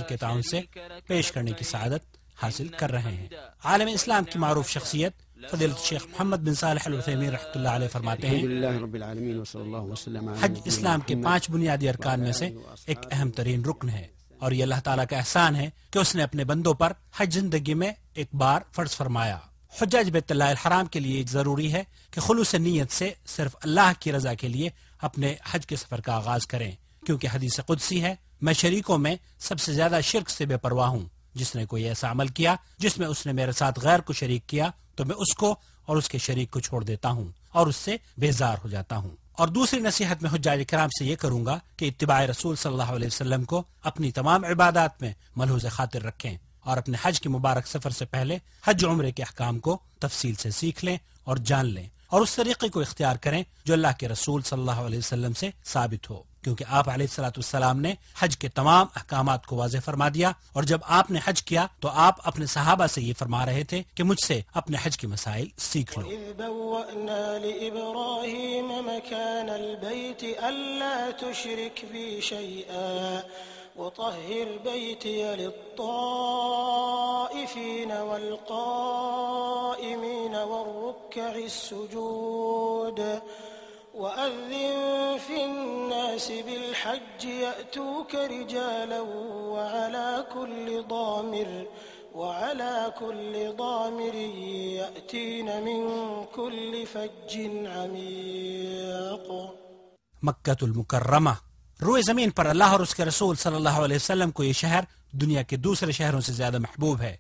کے تعاون سے پیش کرنے کی سعادت حاصل کر رہے ہیں۔ عالم اسلام کی معروف شخصیت فضیلت شیخ محمد بن صالح العثیمین رحمۃ اللہ علیہ فرماتے ہیں، حج اسلام کے 5 بنیادی ارکان میں سے ایک اہم ترین رکن ہے، اور یہ اللہ تعالیٰ کا احسان ہے کہ اس نے اپنے بندوں پر حج زندگی میں ایک بار فرض فرمایا۔ حجاج بیت اللہ الحرام کے لیے ضروری ہے کہ خلوص نیت سے صرف اللہ کی رضا کے لیے اپنے حج کے سفر کا آغاز کریں، کیونکہ حدیث قدسی ہے، میں شریکوں میں سب سے زیادہ شرک سے بے پرواہ ہوں۔ جس نے کوئی ایسا عمل کیا جس میں اس نے میرے ساتھ غیر کو شریک کیا تو میں اس کو اور اس کے شریک کو چھوڑ دیتا ہوں اور اس سے بیزار ہو جاتا ہوں۔ اور دوسری نصیحت میں حجاج کرام سے یہ کروں گا کہ اتباع رسول صلی اللہ علیہ وسلم کو اپنی تمام عبادات میں ملحوظ خاطر رکھیں، اور اپنے حج کے مبارک سفر سے پہلے حج عمرے کے احکام کو تفصیل سے سیکھ لیں اور جان لیں، اور اس طریقے کو اختیار کریں جو اللہ کے رسول صلی اللہ علیہ وسلم سے ثابت ہو، کیونکہ آپ علیہ الصلوۃ والسلام نے حج کے تمام احکامات کو واضح فرما دیا، اور جب آپ نے حج کیا تو آپ اپنے صحابہ سے یہ فرما رہے تھے کہ مجھ سے اپنے حج کے مسائل سیکھ لو۔ وَإِذْ بَوَّأْنَا لِإِبْرَاهِيمَ مَكَانَ الْبَيْتِ أَلَّا تُشْرِكْ بِي شَيْئًا وَطَهِّرْ بَيْتِيَ لِلطَّائِفِينَ وَالْقَائِمِينَ وَالرُّكَّعِ السُّجُودِ وَأَذِّن فِي النَّاسِ بِالْحَجِّ يَأْتُوكَ رِجَالًا وَعَلَى كُلِّ ضَامِرٍ يَأْتِينَ مِنْ كُلِّ فَجٍّ عَمِيقٍ۔ مکۃ المکرمہ، روئے زمین پر اللہ اور اس کے رسول صلی اللہ علیہ وسلم کو یہ شہر دنیا کے دوسرے شہروں سے زیادہ محبوب ہے۔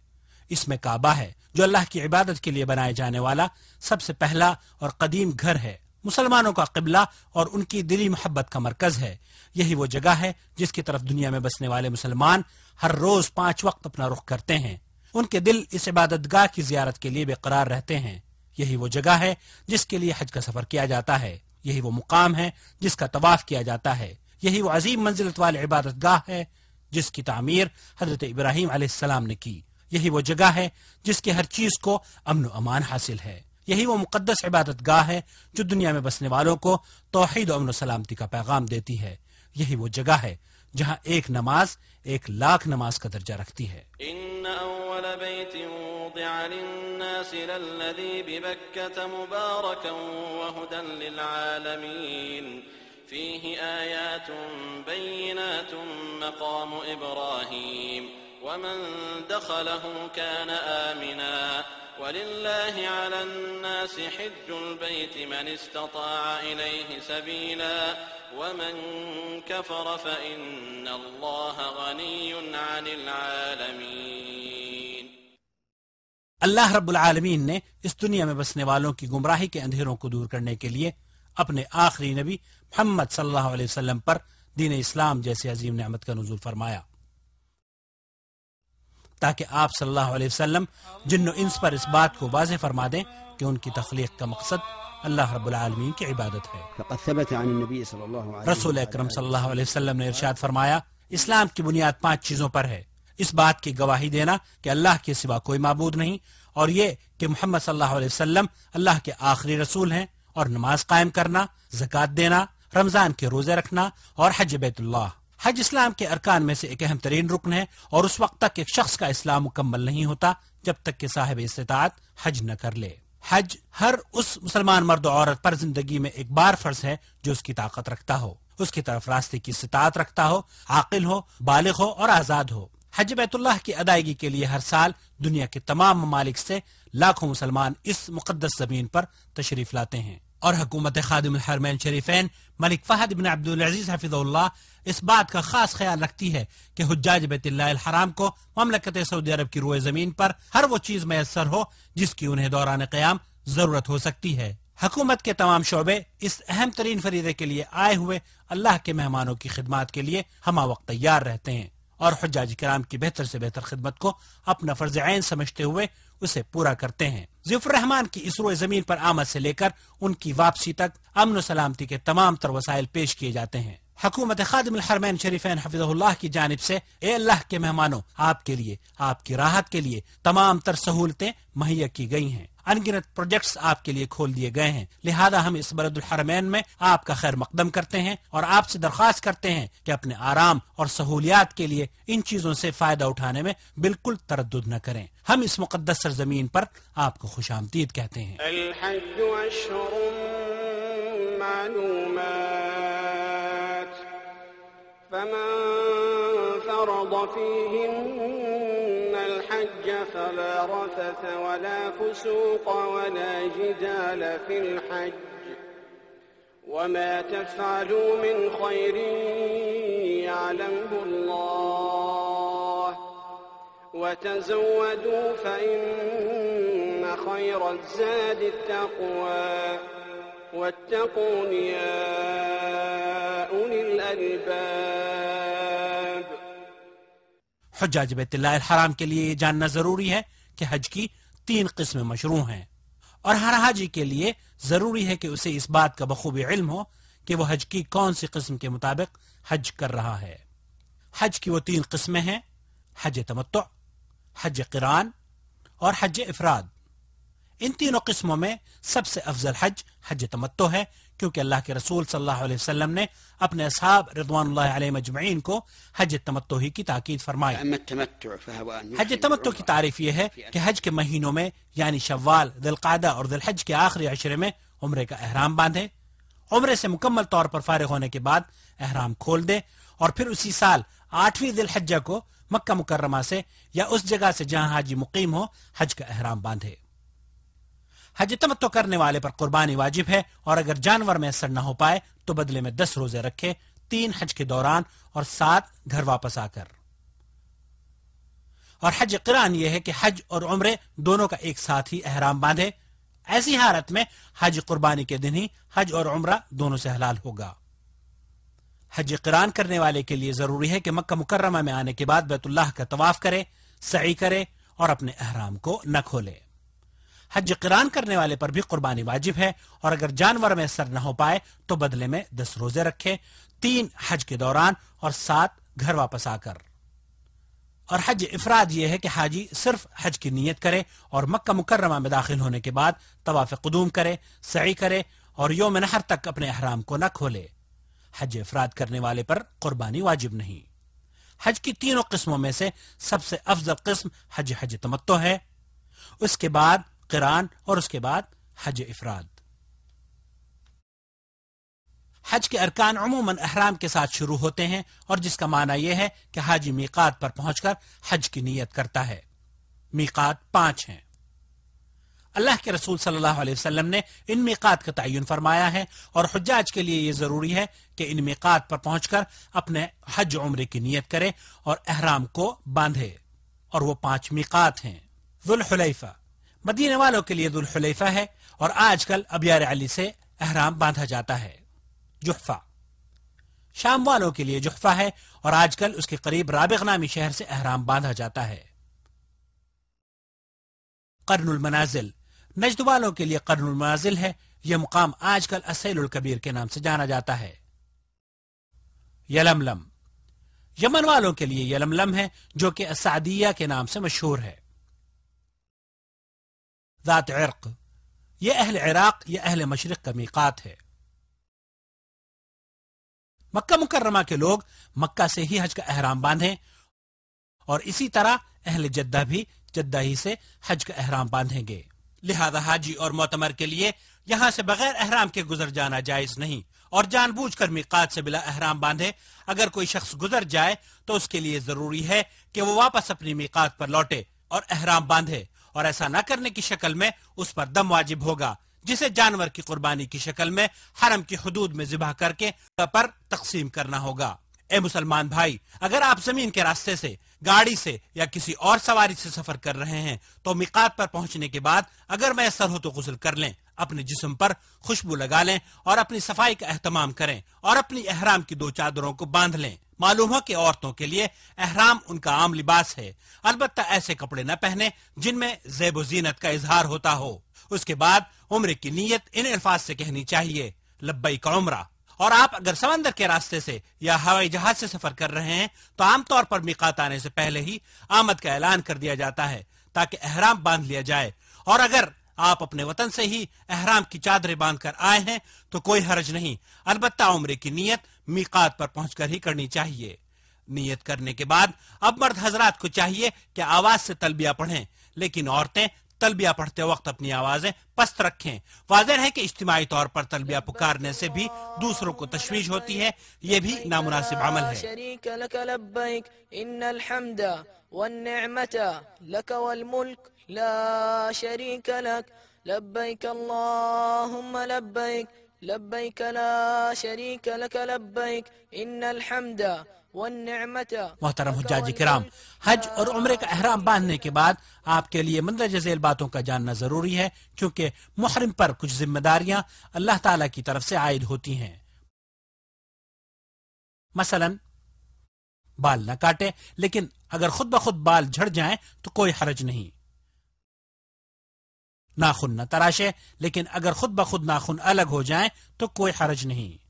اس میں کعبہ ہے جو اللہ کی عبادت کے لیے بنائے جانے والا سب سے پہلا اور قدیم گھر ہے، مسلمانوں کا قبلہ اور ان کی دلی محبت کا مرکز ہے۔ یہی وہ جگہ ہے جس کی طرف دنیا میں بسنے والے مسلمان ہر روز 5 وقت اپنا رخ کرتے ہیں۔ ان کے دل اس عبادت گاہ کی زیارت کے لیے بے قرار رہتے ہیں۔ یہی وہ جگہ ہے جس کے لیے حج کا سفر کیا جاتا ہے، یہی وہ مقام ہے جس کا طواف کیا جاتا ہے، یہی وہ عظیم منزلت والے عبادت گاہ ہے جس کی تعمیر حضرت ابراہیم علیہ السلام نے کی، یہی وہ جگہ ہے جس کے ہر چیز کو امن و امان حاصل ہے، یہی وہ مقدس عبادت گاہ ہے جو دنیا میں بسنے والوں کو توحید و امن و سلامتی کا پیغام دیتی ہے، یہی وہ جگہ ہے جہاں ایک نماز 1,00,000 نماز کا درجہ رکھتی ہے۔ ان اول بیت وضع للناس للذی ببکۃ مبارکا وہدی للعالمین فیہ آیات بینات مقام ابراہیم ومن دخله كان آمنا ولله على الناس حج البيت من استطاع إليه سبيلا ومن كفر فإن الله غني عن العالمين۔ اللہ رب العالمین نے اس دنیا میں بسنے والوں کی گمراہی کے اندھیروں کو دور کرنے کے لیے اپنے آخری نبی محمد صلی اللہ علیہ وسلم پر دین اسلام جیسی عظیم نعمت کا نزول فرمایا، تاکہ آپ صلی اللہ علیہ وسلم جن و انس پر اس بات کو واضح فرما دیں کہ ان کی تخلیق کا مقصد اللہ رب العالمین کی عبادت ہے۔ فقد ثبت عن النبي صلى الله عليه وسلم رسول اکرم صلی اللہ علیہ وسلم نے ارشاد فرمایا، اسلام کی بنیاد 5 چیزوں پر ہے، اس بات کی گواہی دینا کہ اللہ کے سوا کوئی معبود نہیں، اور یہ کہ محمد صلی اللہ علیہ وسلم اللہ کے آخری رسول ہیں، اور نماز قائم کرنا، زکوٰۃ دینا، رمضان کے روزے رکھنا، اور حج بیت اللہ۔ حج اسلام کے ارکان میں سے ایک اہم ترین رکن ہے، اور اس وقت تک ایک شخص کا اسلام مکمل نہیں ہوتا جب تک کہ صاحب استطاعت حج نہ کر لے۔ حج ہر اس مسلمان مرد و عورت پر زندگی میں ایک بار فرض ہے جو اس کی طاقت رکھتا ہو، اس کی طرف راستے کی استطاعت رکھتا ہو، عاقل ہو، بالغ ہو اور آزاد ہو۔ حج بیت اللہ کی ادائیگی کے لیے ہر سال دنیا کے تمام ممالک سے لاکھوں مسلمان اس مقدس زمین پر تشریف لاتے ہیں، اور حکومت خادم الحرمین شریفین ملک فہد بن عبدالعزیز حفظہ اللہ اس بات کا خاص خیال رکھتی ہے کہ حجاج بیت اللہ الحرام کو مملکت سعودی عرب کی روئے زمین پر ہر وہ چیز میسر ہو جس کی انہیں دوران قیام ضرورت ہو سکتی ہے۔ حکومت کے تمام شعبے اس اہم ترین فریضے کے لیے آئے ہوئے اللہ کے مہمانوں کی خدمات کے لیے ہمہ وقت تیار رہتے ہیں، اور حجاج کرام کی بہتر سے بہتر خدمت کو اپنا فرض عین سمجھتے ہوئے اسے پورا کرتے ہیں۔ ضیاء الرحمن کی اس روئے زمین پر آمد سے لے کر ان کی واپسی تک امن و سلامتی کے تمام تر وسائل پیش کیے جاتے ہیں۔ حکومت خادم الحرمین شریفین حفظہ اللہ کی جانب سے اے اللہ کے مہمانوں، آپ کے لیے، آپ کی راحت کے لیے تمام تر سہولتیں مہیا کی گئی ہیں۔ انگنت پروجیکٹس آپ کے لیے کھول دیے گئے ہیں، لہذا ہم اس بلد الحرمین میں آپ کا خیر مقدم کرتے ہیں اور آپ سے درخواست کرتے ہیں کہ اپنے آرام اور سہولیات کے لیے ان چیزوں سے فائدہ اٹھانے میں بالکل تردد نہ کریں۔ ہم اس مقدس سرزمین پر آپ کو خوش آمدید کہتے ہیں۔ الحج اشہر معلومات فمن فرض فيهن الحج فلا رفث ولا فسوق ولا جدال في الحج وما تفعلوا من خير يعلمه الله وتزودوا فإن خير الزاد التقوى واتقون يا أولي الألباب۔ حجاج بیت اللہ الحرام کے لیے یہ جاننا ضروری ہے کہ حج کی 3 قسمیں مشروع ہیں، اور ہر حاجی کے لیے ضروری ہے کہ اسے اس بات کا بخوبی علم ہو کہ وہ حج کی کون سی قسم کے مطابق حج کر رہا ہے۔ حج کی وہ 3 قسمیں ہیں: حج تمتع، حج قران اور حج افراد۔ ان تینوں قسموں میں سب سے افضل حج حج تمتع ہے، کیونکہ اللہ کے رسول صلی اللہ علیہ وسلم نے اپنے اصحاب رضوان اللہ علیہ مجمعین کو حج تمتع ہی کی تاکید فرمائی۔ حج تمتع کی تعریف یہ ہے کہ حج کے مہینوں میں یعنی شوال، ذی القعدہ اور ذی الحج کے آخری عشرے میں عمرے کا احرام باندھے، عمرے سے مکمل طور پر فارغ ہونے کے بعد احرام کھول دے، اور پھر اسی سال 8ویں ذی الحجہ کو مکہ مکرمہ سے یا اس جگہ سے جہاں حاجی مقیم ہو حج کا احرام باندھے۔ حج تمتع کرنے والے پر قربانی واجب ہے، اور اگر جانور میسر نہ ہو پائے تو بدلے میں 10 روزے رکھے، 3 حج کے دوران اور 7 گھر واپس آ کر۔ اور حج قران یہ ہے کہ حج اور عمرے دونوں کا ایک ساتھ ہی احرام باندھے، ایسی حالت میں حج قربانی کے دن ہی حج اور عمرہ دونوں سے حلال ہوگا۔ حج قران کرنے والے کے لیے ضروری ہے کہ مکہ مکرمہ میں آنے کے بعد بیت اللہ کا طواف کرے، سعی کرے اور اپنے احرام کو نہ کھولے۔ حج قران کرنے والے پر بھی قربانی واجب ہے، اور اگر جانور میں سر نہ ہو پائے تو بدلے میں 10 روزے رکھے، 3 حج کے دوران اور 7 گھر واپس آ کر۔ اور حج افراد یہ ہے کہ حاجی صرف حج کی نیت کرے اور مکہ مکرمہ میں داخل ہونے کے بعد طواف قدوم کرے، سعی کرے اور یوم نحر تک اپنے احرام کو نہ کھولے۔ حج افراد کرنے والے پر قربانی واجب نہیں۔ حج کی تینوں قسموں میں سے سب سے افضل قسم حج تمتع ہے، اس کے بعد قران اور اس کے بعد حج افراد۔ حج کے ارکان عموماً احرام کے ساتھ شروع ہوتے ہیں، اور جس کا معنی یہ ہے کہ حاجی میقات پر پہنچ کر حج کی نیت کرتا ہے۔ میقات 5 ہیں۔ اللہ کے رسول صلی اللہ علیہ وسلم نے ان میقات کا تعین فرمایا ہے، اور حجاج کے لیے یہ ضروری ہے کہ ان میقات پر پہنچ کر اپنے حج عمرے کی نیت کرے اور احرام کو باندھے، اور وہ 5 میقات ہیں۔ ذوالحلیفہ مدینے والوں کے لیے ذوالحلیفہ ہے، اور آج کل ابیار علی سے احرام باندھا جاتا ہے۔ جحفہ شام والوں کے لیے جحفہ ہے، اور آج کل اس کے قریب رابغ نامی شہر سے احرام باندھا جاتا ہے۔ قرن المنازل نجد والوں کے لیے قرن المنازل ہے، یہ مقام آج کل السیل الکبیر کے نام سے جانا جاتا ہے۔ یلملم یمن والوں کے لیے یلملم ہے، جو کہ السعدیہ کے نام سے مشہور ہے۔ ذات عرق یہ اہل عراق یا اہل مشرق کا میقات ہے۔ مکہ مکرمہ کے لوگ مکہ سے ہی حج کا احرام باندھیں، اور اسی طرح اہل جدہ بھی جدہ ہی سے حج کا احرام باندھیں گے۔ لہذا حاجی اور معتمر کے لیے یہاں سے بغیر احرام کے گزر جانا جائز نہیں، اور جان بوجھ کر میقات سے بلا احرام باندھے۔ اگر کوئی شخص گزر جائے تو اس کے لیے ضروری ہے کہ وہ واپس اپنی میقات پر لوٹے اور احرام باندھے، اور ایسا نہ کرنے کی شکل میں اس پر دم واجب ہوگا، جسے جانور کی قربانی کی شکل میں حرم کی حدود میں ذبح کر کے پر تقسیم کرنا ہوگا۔ اے مسلمان بھائی، اگر آپ زمین کے راستے سے، گاڑی سے یا کسی اور سواری سے سفر کر رہے ہیں تو میقات پر پہنچنے کے بعد اگر میسر ہو تو غسل کر لیں، اپنے جسم پر خوشبو لگا لیں اور اپنی صفائی کا اہتمام کریں، اور اپنی احرام کی 2 چادروں کو باندھ لیں۔ معلوم ہو کہ عورتوں کے لیے احرام ان کا عام لباس ہے، البتہ ایسے کپڑے نہ پہنے جن میں زیب و زینت کا اظہار ہوتا ہو۔ اس کے بعد عمرے کی نیت ان الفاظ سے کہنی چاہیے: لبیک عمرہ۔ اور آپ اگر سمندر کے راستے سے یا ہوائی جہاز سے سفر کر رہے ہیں تو عام طور پر میقات آنے سے پہلے ہی آمد کا اعلان کر دیا جاتا ہے تاکہ احرام باندھ لیا جائے، اور اگر آپ اپنے وطن سے ہی احرام کی چادریں باندھ کر آئے ہیں تو کوئی حرج نہیں، البتہ عمرے کی نیت میقات پر پہنچ کر ہی کرنی چاہیے۔ نیت کرنے کے بعد اب مرد حضرات کو چاہیے کہ آواز سے تلبیہ پڑھیں، لیکن عورتیں تلبیہ پڑھتے وقت اپنی آوازیں پست رکھیں۔ واضح ہے کہ اجتماعی طور پر تلبیہ پکارنے سے بھی دوسروں کو تشویش ہوتی ہے، یہ بھی نامناسب عمل ہے۔ شریک لک لبیک ان الحمد والنعمت لک والملک لا شریک لک لبیک اللہم لبیک لبیک لا شریک لک لبیک ان الحمد والنعمت۔ محترم حجاج کرام، حج اور عمرے کا احرام باندھنے کے بعد آپ کے لیے مندرجہ ذیل باتوں کا جاننا ضروری ہے، کیونکہ محرم پر کچھ ذمہ داریاں اللہ تعالیٰ کی طرف سے عائد ہوتی ہیں۔ مثلا بال نہ کاٹے، لیکن اگر خود بخود بال جھڑ جائیں تو کوئی حرج نہیں۔ ناخن نہ تراشے، لیکن اگر خود بخود ناخن الگ ہو جائیں تو کوئی حرج نہیں۔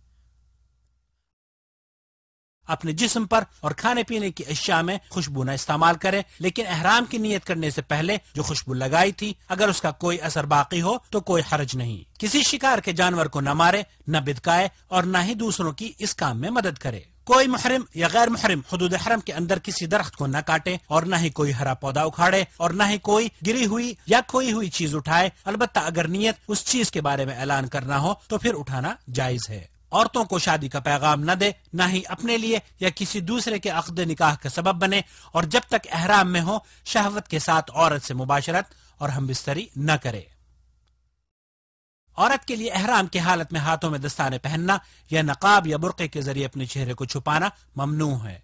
اپنے جسم پر اور کھانے پینے کی اشیاء میں خوشبو نہ استعمال کرے، لیکن احرام کی نیت کرنے سے پہلے جو خوشبو لگائی تھی اگر اس کا کوئی اثر باقی ہو تو کوئی حرج نہیں۔ کسی شکار کے جانور کو نہ مارے، نہ بدکائے اور نہ ہی دوسروں کی اس کام میں مدد کرے۔ کوئی محرم یا غیر محرم حدود حرم کے اندر کسی درخت کو نہ کاٹے، اور نہ ہی کوئی ہرا پودا اکھاڑے، اور نہ ہی کوئی گری ہوئی یا کھوئی ہوئی چیز اٹھائے، البتہ اگر نیت اس چیز کے بارے میں اعلان کرنا ہو تو پھر اٹھانا جائز ہے۔ عورتوں کو شادی کا پیغام نہ دے، نہ ہی اپنے لیے یا کسی دوسرے کے عقد نکاح کا سبب بنے، اور جب تک احرام میں ہو شہوت کے ساتھ عورت سے مباشرت اور ہم بستری نہ کرے۔ عورت کے لیے احرام کی حالت میں ہاتھوں میں دستانے پہننا یا نقاب یا برقعے کے ذریعے اپنے چہرے کو چھپانا ممنوع ہے۔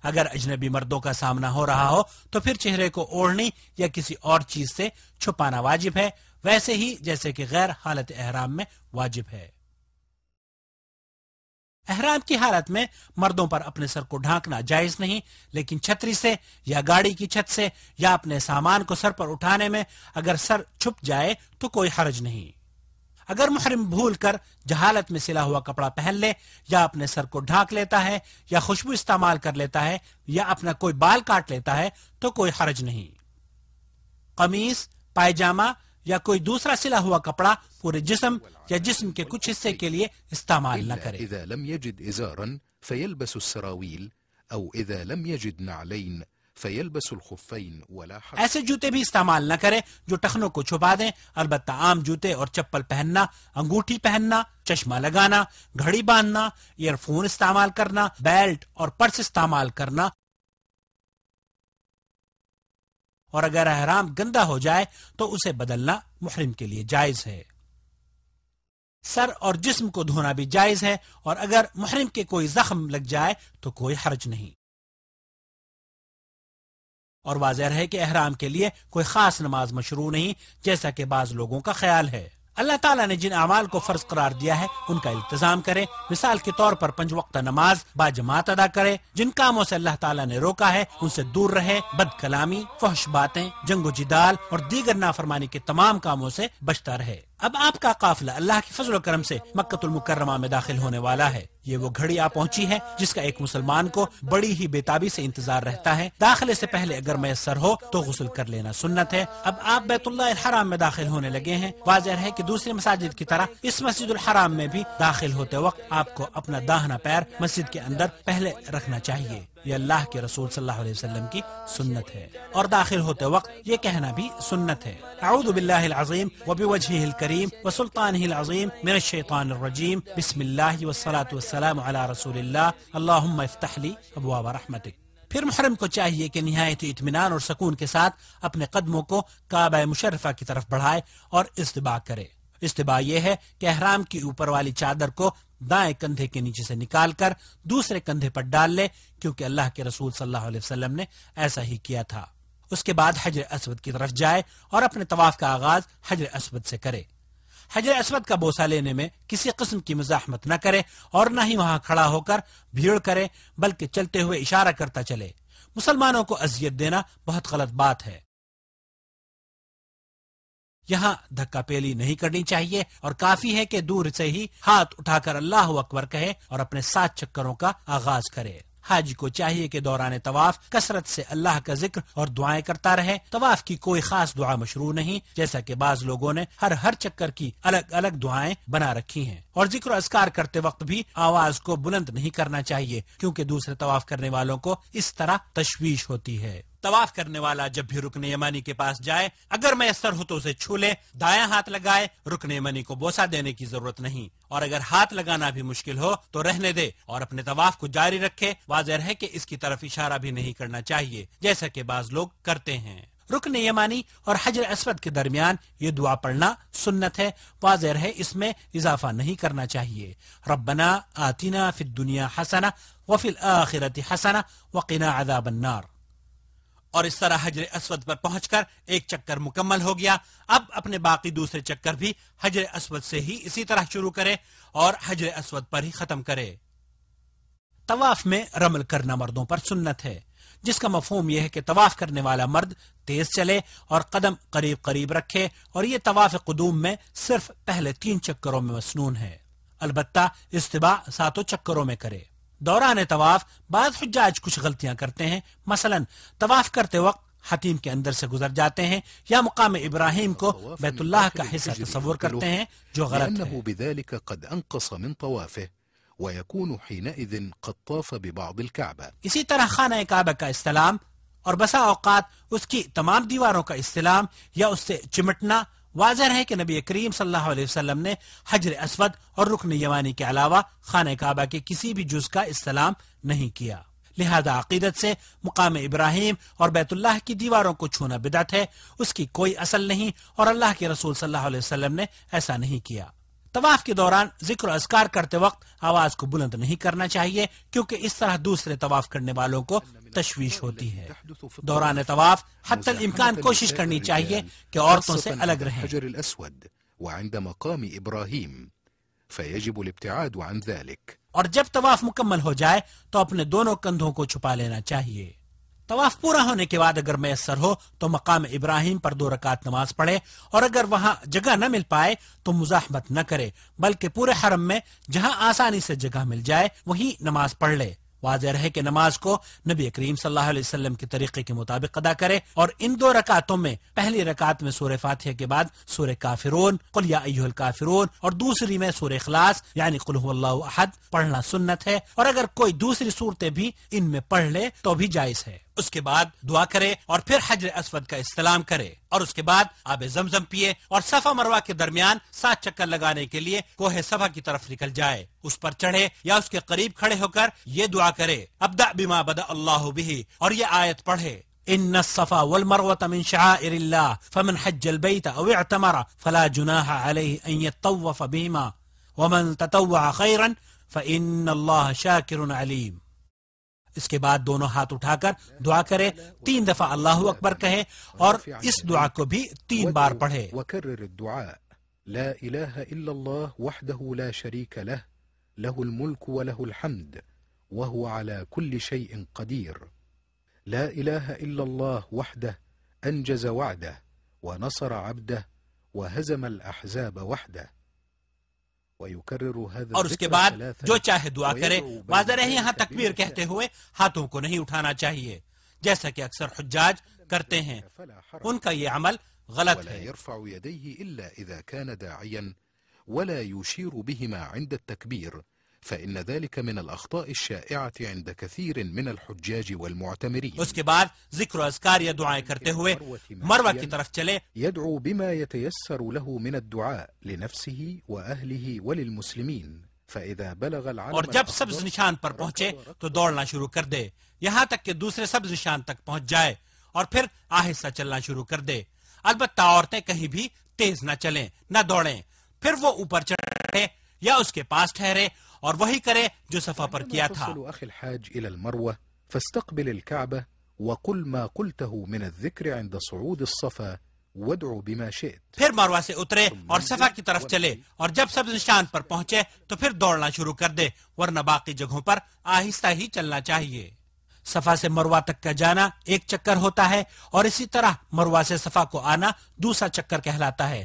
اگر اجنبی مردوں کا سامنا ہو رہا ہو تو پھر چہرے کو اوڑھنی یا کسی اور چیز سے چھپانا واجب ہے، ویسے ہی جیسے کہ غیر حالت احرام میں واجب ہے۔ احرام کی حالت میں مردوں پر اپنے سر کو ڈھانکنا جائز نہیں، لیکن چھتری سے یا گاڑی کی چھت سے یا اپنے سامان کو سر پر اٹھانے میں اگر سر چھپ جائے تو کوئی حرج نہیں۔ اگر محرم بھول کر جہالت میں سلا ہوا کپڑا پہن لے یا اپنے سر کو ڈھانک لیتا ہے یا خوشبو استعمال کر لیتا ہے یا اپنا کوئی بال کاٹ لیتا ہے تو کوئی حرج نہیں۔ قمیص، پائجامہ یا کوئی دوسرا سلا ہوا کپڑا پورے جسم یا جسم کے کچھ حصے کے لیے استعمال نہ کرے۔ إذا لم يجد إزارا فيلبس السراويل أو إذا لم يجد نعلين فيلبس الخفين ولا حرج۔ ایسے جوتے بھی استعمال نہ کرے جو ٹخنوں کو چھپا دیں، البتہ عام جوتے اور چپل پہننا، انگوٹھی پہننا، چشمہ لگانا، گھڑی باندھنا، ایئر فون استعمال کرنا، بیلٹ اور پرس استعمال کرنا، اور اگر احرام گندا ہو جائے تو اسے بدلنا محرم کے لیے جائز ہے۔ سر اور جسم کو دھونا بھی جائز ہے، اور اگر محرم کے کوئی زخم لگ جائے تو کوئی حرج نہیں۔ اور واضح ہے کہ احرام کے لیے کوئی خاص نماز مشروع نہیں، جیسا کہ بعض لوگوں کا خیال ہے۔ اللہ تعالیٰ نے جن اعمال کو فرض قرار دیا ہے ان کا التزام کرے، مثال کے طور پر 5 وقتہ نماز با جماعت ادا کرے، جن کاموں سے اللہ تعالیٰ نے روکا ہے ان سے دور رہے، بد کلامی، فحش باتیں، جنگ و جدال اور دیگر نافرمانی کے تمام کاموں سے بچتا رہے۔ اب آپ کا قافلہ اللہ کے فضل و کرم سے مکہ المکرمہ میں داخل ہونے والا ہے۔ یہ وہ گھڑی آ پہنچی ہے جس کا ایک مسلمان کو بڑی ہی بےتابی سے انتظار رہتا ہے۔ داخلے سے پہلے اگر میسر ہو تو غسل کر لینا سنت ہے۔ اب آپ بیت اللہ الحرام میں داخل ہونے لگے ہیں۔ واضح ہے کہ دوسری مساجد کی طرح اس مسجد الحرام میں بھی داخل ہوتے وقت آپ کو اپنا داہنا پیر مسجد کے اندر پہلے رکھنا چاہیے۔ یہ اللہ کے رسول صلی اللہ علیہ وسلم کی سنت ہے، اور داخل ہوتے وقت یہ کہنا بھی سنت ہے، اعوذ باللہ العظیم وبوجہہ الکریم وسلطانہ العظیم من الشیطان الرجیم، بسم اللہ والصلاة والسلام علی رسول اللہ، اللہم افتح لی ابواب رحمتک۔ پھر محرم کو چاہیے کہ نہایت اطمینان اور سکون کے ساتھ اپنے قدموں کو کعبہ مشرفہ کی طرف بڑھائے اور استباع کرے۔ استباع یہ ہے کہ احرام کی اوپر والی چادر کو دائیں کندھے کے نیچے سے نکال کر دوسرے کندھے پر ڈال لے، کیونکہ اللہ کے رسول صلی اللہ علیہ وسلم نے ایسا ہی کیا تھا۔ اس کے بعد حجر اسود کی طرف جائے اور اپنے طواف کا آغاز حجر اسود سے کرے۔ حجر اسود کا بوسہ لینے میں کسی قسم کی مزاحمت نہ کرے اور نہ ہی وہاں کھڑا ہو کر بھیڑ کرے، بلکہ چلتے ہوئے اشارہ کرتا چلے۔ مسلمانوں کو اذیت دینا بہت غلط بات ہے۔ یہاں دھکا پیلی نہیں کرنی چاہیے، اور کافی ہے کہ دور سے ہی ہاتھ اٹھا کر اللہ اکبر کہے اور اپنے 7 چکروں کا آغاز کرے۔ حاجی کو چاہیے کہ دوران طواف کثرت سے اللہ کا ذکر اور دعائیں کرتا رہے۔ طواف کی کوئی خاص دعا مشروع نہیں، جیسا کہ بعض لوگوں نے ہر چکر کی الگ الگ دعائیں بنا رکھی ہیں۔ اور ذکر و اذکار کرتے وقت بھی آواز کو بلند نہیں کرنا چاہیے، کیونکہ دوسرے طواف کرنے والوں کو اس طرح تشویش ہوتی ہے۔ طواف کرنے والا جب بھی رکن یمانی کے پاس جائے، اگر میسر ہو تو اسے چھو لے، دایاں ہاتھ لگائے، رکن یمانی کو بوسہ دینے کی ضرورت نہیں، اور اگر ہاتھ لگانا بھی مشکل ہو تو رہنے دے اور اپنے طواف کو جاری رکھے۔ واضح ہے کہ اس کی طرف اشارہ بھی نہیں کرنا چاہیے، جیسا کہ بعض لوگ کرتے ہیں۔ رکن یمانی اور حجر اسود کے درمیان یہ دعا پڑھنا سنت ہے، واضح ہے اس میں اضافہ نہیں کرنا چاہیے۔ ربنا آتنا فی الدنیا حسنہ وفی الآخرۃ حسنہ وقنا عذاب النار۔ اور اس طرح حجر اسود پر پہنچ کر ایک چکر مکمل ہو گیا، اب اپنے باقی دوسرے چکر بھی حجر اسود سے ہی اسی طرح شروع کرے اور حجر اسود پر ہی ختم کرے۔ طواف میں رمل کرنا مردوں پر سنت ہے، جس کا مفہوم یہ ہے کہ طواف کرنے والا مرد تیز چلے اور قدم قریب قریب رکھے، اور یہ طواف قدوم میں صرف پہلے 3 چکروں میں مسنون ہے، البتہ استباع 7 چکروں میں کرے۔ دوران طواف بعض حجاج کچھ غلطیاں کرتے ہیں، مثلا طواف کرتے وقت حتیم کے اندر سے گزر جاتے ہیں یا مقام ابراہیم کو بیت اللہ کا حصہ تصور کرتے ہیں، جو غلط ہے۔ بذلك قد انقص من طوافه ويكون حينئذ قد طاف ببعض الكعبة۔ اسی طرح خانہ کعبہ کا استلام اور بسا اوقات اس کی تمام دیواروں کا استلام یا اس سے چمٹنا، واضح ہے کہ نبی کریم صلی اللہ علیہ وسلم نے حجر اسود اور رکن یمانی کے علاوہ خانہ کعبہ کے کسی بھی جز کا استلام نہیں کیا، لہذا عقیدت سے مقام ابراہیم اور بیت اللہ کی دیواروں کو چھونا بدعت ہے، اس کی کوئی اصل نہیں، اور اللہ کے رسول صلی اللہ علیہ وسلم نے ایسا نہیں کیا۔ طواف کے دوران ذکر و اذکار کرتے وقت آواز کو بلند نہیں کرنا چاہیے، کیونکہ اس طرح دوسرے طواف کرنے والوں کو تشویش ہوتی ہے۔ دوران طواف حتی الامکان کوشش کرنی چاہیے کہ عورتوں سے الگ رہیں۔ الحجر الأسود وعند مقام إبراهيم فيجب الابتعاد عن ذلك۔ اور جب طواف مکمل ہو جائے تو اپنے دونوں کندھوں کو چھپا لینا چاہیے۔ طواف پورا ہونے کے بعد اگر میسر ہو تو مقام ابراہیم پر 2 رکعت نماز پڑھے، اور اگر وہاں جگہ نہ مل پائے تو مزاحمت نہ کرے، بلکہ پورے حرم میں جہاں آسانی سے جگہ مل جائے وہیں نماز پڑھ لے۔ واضح رہے کہ نماز کو نبی کریم صلی اللہ علیہ وسلم کے طریقے کے مطابق ادا کرے، اور ان 2 رکعتوں میں پہلی رکعت میں سورہ فاتحہ کے بعد سورہ کافرون قل یا ایھا الکافرون اور دوسری میں سورہ اخلاص یعنی قل ھو اللہ احد پڑھنا سنت ہے، اور اگر کوئی دوسری صورتیں بھی ان میں پڑھ لے تو بھی جائز ہے۔ اس کے بعد دعا کرے اور پھر حجر اسود کا استلام کرے، اور اس کے بعد آب زمزم پیے اور صفا مروہ کے درمیان 7 چکر لگانے کے لیے کوہ صفا کی طرف نکل جائے، اس پر چڑھے یا اس کے قریب کھڑے ہو کر یہ دعا کرے ابدأ بما بدأ اللہ به، اور یہ آیت پڑھے ان الصفا والمروة من شعائر الله فمن حج البيت او اعتمر فلا جناح عليه ان يطوف بهما ومن تطوع خيرا فان الله شاكر عليم۔ اس کے بعد دونوں ہاتھ اٹھا کر دعا کرے، 3 دفعہ اللہ اکبر کہے اور اس دعا کو بھی 3 بار پڑھے۔ وكرر الدعاء لا إله إلا الله وحده لا شريك له له الملك وله الحمد وهو على كل شيء قدير لا إله إلا الله وحده أنجز وعده ونصر عبده وهزم الأحزاب وحده۔ اور اس کے بعد جو چاہے دعا کرے، واضح رہے یہاں تکبیر کہتے ہوئے ہاتھوں کو نہیں اٹھانا چاہیے، جیسا کہ اکثر حجاج کرتے ہیں، ان کا یہ عمل غلط ولا ہے۔ يرفع يديه إلا إذا كان داعيا ولا يشير بهما عند التكبير فإن ذلك من الأخطاء الشائعة عند كثير من الحجاج والمعتمرين۔ اس کے بعد ذکر و اذکار یا دعائیں کرتے ہوئے مروہ کی طرف چلے، يدعو بما يتيسر له من الدعاء لنفسه وأهله وللمسلمين فإذا بلغ العلم اور جب سبز نشان پر پہنچے تو دوڑنا شروع کر دے یہاں تک کہ دوسرے سبز نشان تک پہنچ جائے، اور پھر آہستہ چلنا شروع کر دے، البتہ عورتیں کہیں بھی تیز نہ چلیں نہ دوڑیں، پھر وہ اوپر چڑھے یا اس کے پاس ٹھہرے اور وہی کرے جو صفا پر کیا تھا۔ تصل أخي الحاج إلى المروة فاستقبل الكعبة وقل ما قلته من الذكر عند صعود الصفا وادعو بما شئت۔ پھر مروہ سے اترے اور صفا کی طرف چلے، اور جب سبز نشان پر پہنچے تو پھر دوڑنا شروع کر دے، ورنہ باقی جگہوں پر آہستہ ہی چلنا چاہیے۔ صفا سے مروہ تک کا جانا 1 چکر ہوتا ہے، اور اسی طرح مروہ سے صفا کو آنا دوسرا چکر کہلاتا ہے۔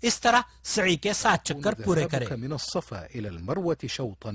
اس طرح سعی کے 7 چکر پورے کرے۔ من الصفا إلى المروة شوطا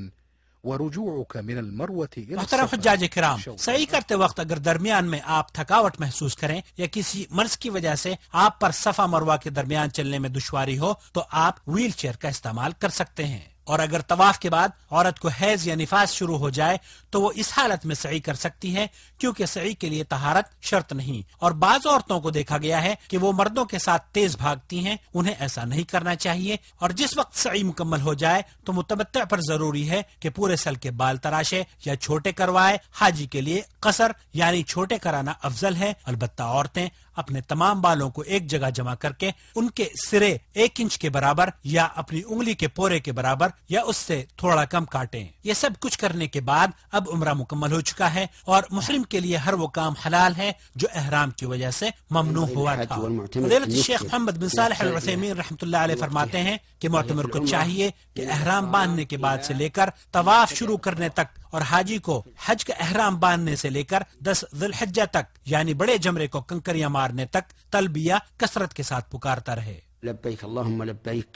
ورجوعك من المروة إلى محترم الصفا حجاج کرام، شوطا. صحیح کرتے وقت اگر درمیان میں آپ تھکاوٹ محسوس کریں یا کسی مرض کی وجہ سے آپ پر صفا مروہ کے درمیان چلنے میں دشواری ہو تو آپ ویل چیئر کا استعمال کر سکتے ہیں، اور اگر طواف کے بعد عورت کو حیض یا نفاس شروع ہو جائے تو وہ اس حالت میں سعی کر سکتی ہے، کیونکہ سعی کے لیے طہارت شرط نہیں، اور بعض عورتوں کو دیکھا گیا ہے کہ وہ مردوں کے ساتھ تیز بھاگتی ہیں، انہیں ایسا نہیں کرنا چاہیے، اور جس وقت سعی مکمل ہو جائے تو متمتع پر ضروری ہے کہ پورے سل کے بال تراشے یا چھوٹے کروائے۔ حاجی کے لیے قصر یعنی چھوٹے کرانا افضل ہے، البتہ عورتیں اپنے تمام بالوں کو ایک جگہ جمع کر کے ان کے سرے 1 انچ کے برابر یا اپنی انگلی کے پورے کے برابر یا اس سے تھوڑا کم کاٹیں۔ یہ سب کچھ کرنے کے بعد اب عمرہ مکمل ہو چکا ہے، اور محرم کے لیے ہر وہ کام حلال ہے جو احرام کی وجہ سے ممنوع ہوا تھا۔ فضیلت شیخ محمد بن صالح العثیمین رحمۃ اللہ علیہ فرماتے ہیں کہ معتمر کو چاہیے کہ احرام باندھنے کے بعد سے لے کر طواف شروع کرنے تک، اور حاجی کو حج کا احرام باندھنے سے لے کر 10 ذی الحجہ تک یعنی بڑے جمرے کو کنکریاں مارنے تک تلبیہ کثرت کے ساتھ پکارتا رہے۔ لبيك اللهم لبيك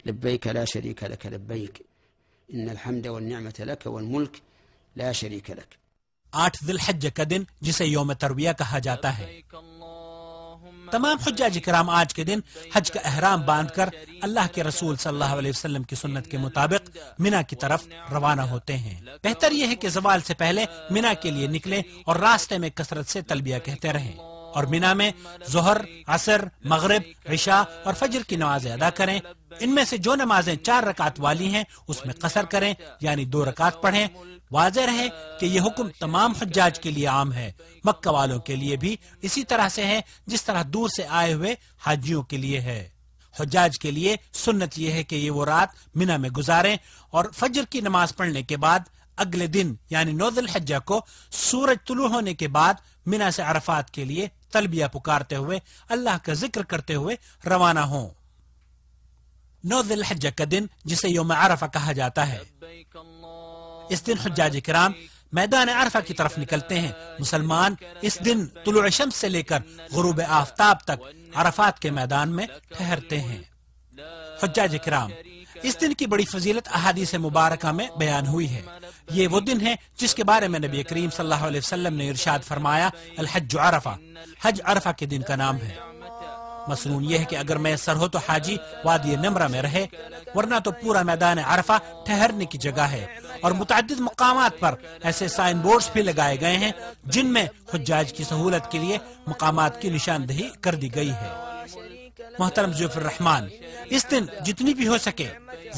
لبيك لا شريك لك لبيك إن الحمد والنعمة لك والملك لا شريك لك۔ 8 ذی الحجہ کا دن جسے یوم ترویہ کہا جاتا ہے۔ تمام حجاج کرام آج کے دن حج کا احرام باندھ کر اللہ کے رسول صلی اللہ علیہ وسلم کی سنت کے مطابق منا کی طرف روانہ ہوتے ہیں۔ بہتر یہ ہے کہ زوال سے پہلے منا کے لیے نکلیں اور راستے میں کثرت سے تلبیہ کہتے رہیں، اور منا میں ظہر، عصر، مغرب، عشاء اور فجر کی نمازیں ادا کریں۔ ان میں سے جو نمازیں 4 رکعت والی ہیں اس میں قصر کریں یعنی 2 رکعت پڑھیں۔ واضح رہے کہ یہ حکم تمام حجاج کے لیے عام ہے، مکہ والوں کے لیے بھی اسی طرح سے ہے جس طرح دور سے آئے ہوئے حاجیوں کے لیے ہے۔ حجاج کے لیے سنت یہ ہے کہ یہ وہ رات منا میں گزاریں، اور فجر کی نماز پڑھنے کے بعد اگلے دن یعنی 9 ذی الحجہ کو سورج طلوع ہونے کے بعد منا سے عرفات کے لیے تلبیہ پکارتے ہوئے اللہ کا ذکر کرتے ہوئے روانہ ہوں۔ 9 ذی الحجہ کا دن جسے یوم عرفہ کہا جاتا ہے، اس دن حجاج کرام میدان عرفہ کی طرف نکلتے ہیں۔ مسلمان اس دن طلوع شمس سے لے کر غروب آفتاب تک عرفات کے میدان میں ٹھہرتے ہیں۔ حجاج کرام، اس دن کی بڑی فضیلت احادیث مبارکہ میں بیان ہوئی ہے۔ یہ وہ دن ہے جس کے بارے میں نبی کریم صلی اللہ علیہ وسلم نے ارشاد فرمایا، الحج عرفہ، حج عرفہ کے دن کا نام ہے۔ مسنون یہ ہے کہ اگر میسر ہو تو حاجی وادی نمرہ میں رہے، ورنہ تو پورا میدان عرفہ ٹھہرنے کی جگہ ہے، اور متعدد مقامات پر ایسے سائن بورڈز بھی لگائے گئے ہیں جن میں حجاج کی سہولت کے لیے مقامات کی نشاندہی کر دی گئی ہے۔ محترم ضیوف الرحمان، اس دن جتنی بھی ہو سکے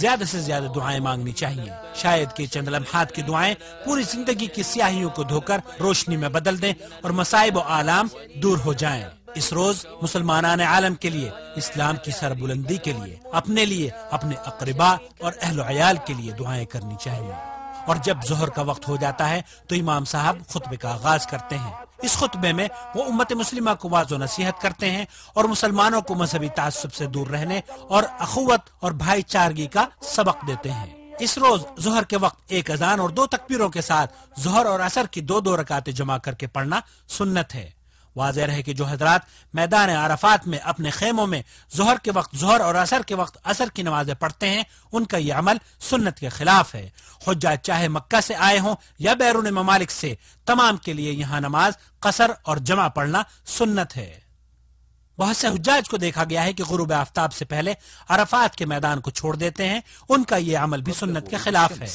زیادہ سے زیادہ دعائیں مانگنی چاہیے، شاید کہ چند لمحات کی دعائیں پوری زندگی کی سیاہیوں کو دھو کر روشنی میں بدل دیں اور مصائب و آلام دور ہو جائیں۔ اس روز مسلمانان عالم کے لیے، اسلام کی سربلندی کے لیے، اپنے لیے، اپنے اقربا اور اہل و عیال کے لیے دعائیں کرنی چاہیے۔ اور جب ظہر کا وقت ہو جاتا ہے تو امام صاحب خطبے کا آغاز کرتے ہیں۔ اس خطبے میں وہ امت مسلمہ کو واضح و نصیحت کرتے ہیں اور مسلمانوں کو مذہبی تعصب سے دور رہنے اور اخوت اور بھائی چارگی کا سبق دیتے ہیں۔ اس روز ظہر کے وقت 1 اذان اور 2 تکبیروں کے ساتھ ظہر اور عصر کی 2 رکعتیں جمع کر کے پڑھنا سنت ہے۔ واضح رہے کہ جو حضرات میدان عرفات میں اپنے خیموں میں ظہر کے وقت ظہر اور عصر کے وقت عصر کی نمازیں پڑھتے ہیں، ان کا یہ عمل سنت کے خلاف ہے۔ حجاج چاہے مکہ سے آئے ہوں یا بیرون ممالک سے، تمام کے لیے یہاں نماز قصر اور جمع پڑھنا سنت ہے۔ بہت سے حجاج کو دیکھا گیا ہے کہ غروب آفتاب سے پہلے عرفات کے میدان کو چھوڑ دیتے ہیں، ان کا یہ عمل بھی سنت کے خلاف ہے۔